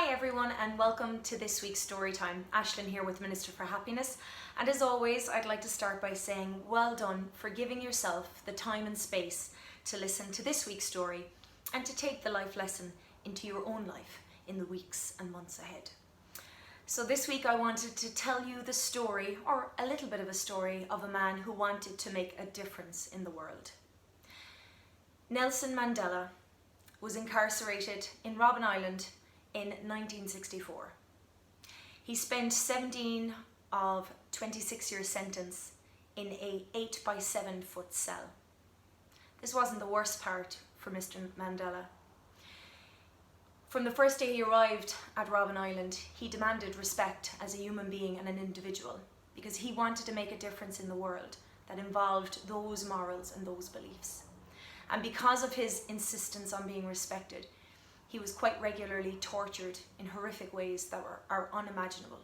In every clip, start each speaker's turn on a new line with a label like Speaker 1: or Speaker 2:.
Speaker 1: Hi everyone and welcome to this week's story time. Ashlyn here with Minister for Happiness, and as always I'd like to start by saying well done for giving yourself the time and space to listen to this week's story and to take the life lesson into your own life in the weeks and months ahead. So this week I wanted to tell you the story, or a little bit of a story, of a man who wanted to make a difference in the world. Nelson Mandela was incarcerated in Robben Island in 1964. He spent 17 of 26-year sentence in a 8x7 foot cell. This wasn't the worst part for Mr. Mandela. From the first day he arrived at Robben Island, he demanded respect as a human being and an individual, because he wanted to make a difference in the world that involved those morals and those beliefs. And because of his insistence on being respected, he was quite regularly tortured in horrific ways that are unimaginable.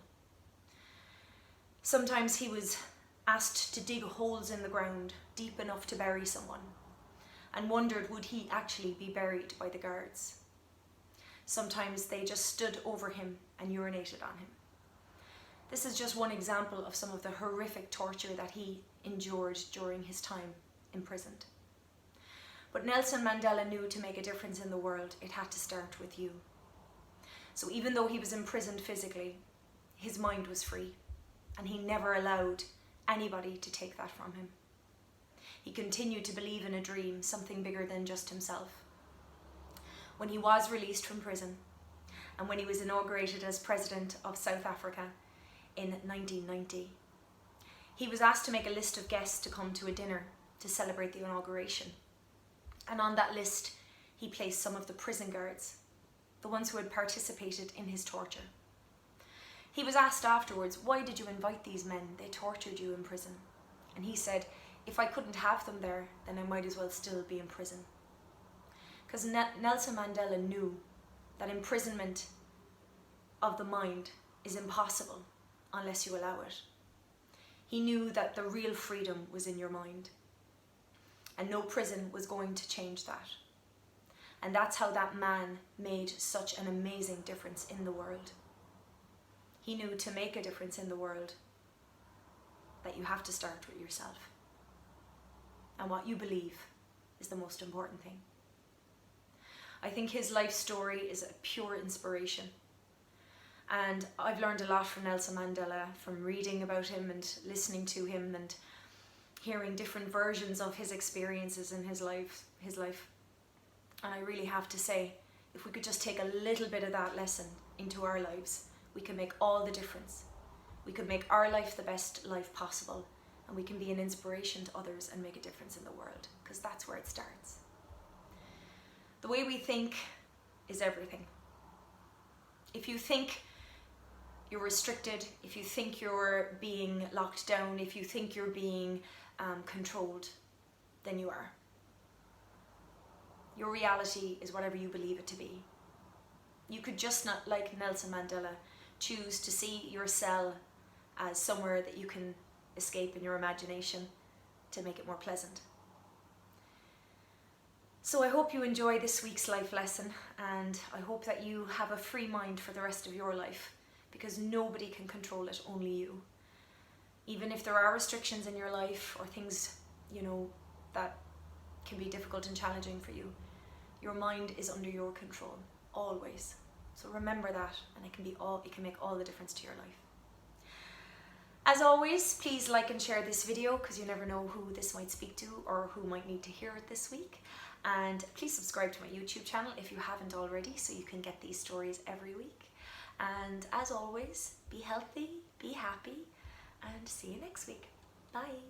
Speaker 1: Sometimes he was asked to dig holes in the ground deep enough to bury someone, and wondered would he actually be buried by the guards. Sometimes they just stood over him and urinated on him. This is just one example of some of the horrific torture that he endured during his time imprisoned. But Nelson Mandela knew to make a difference in the world, it had to start with you. So even though he was imprisoned physically, his mind was free, and he never allowed anybody to take that from him. He continued to believe in a dream, something bigger than just himself. When he was released from prison, and when he was inaugurated as President of South Africa in 1990, he was asked to make a list of guests to come to a dinner to celebrate the inauguration. And on that list, he placed some of the prison guards, the ones who had participated in his torture. He was asked afterwards, why did you invite these men? They tortured you in prison. And he said, if I couldn't have them there, then I might as well still be in prison. Because Nelson Mandela knew that imprisonment of the mind is impossible unless you allow it. He knew that the real freedom was in your mind. And no prison was going to change that. And that's how that man made such an amazing difference in the world. He knew to make a difference in the world that you have to start with yourself. And what you believe is the most important thing. I think his life story is a pure inspiration. And I've learned a lot from Nelson Mandela, from reading about him and listening to him and hearing different versions of his experiences in his life. And I really have to say, if we could just take a little bit of that lesson into our lives, we can make all the difference. We could make our life the best life possible, and we can be an inspiration to others and make a difference in the world, because that's where it starts. The way we think is everything. If you think you're restricted, if you think you're being locked down, if you think you're being controlled, then you are. Your reality is whatever you believe it to be. You could just not, like Nelson Mandela, choose to see your cell as somewhere that you can escape in your imagination to make it more pleasant. So I hope you enjoy this week's life lesson, and I hope that you have a free mind for the rest of your life, because nobody can control it, only you. Even if there are restrictions in your life or things, that can be difficult and challenging for you, your mind is under your control, always. So remember that, and it can make all the difference to your life. As always, please like and share this video, because you never know who this might speak to or who might need to hear it this week. And please subscribe to my YouTube channel if you haven't already, so you can get these stories every week. And as always, be healthy, be happy, and see you next week. Bye.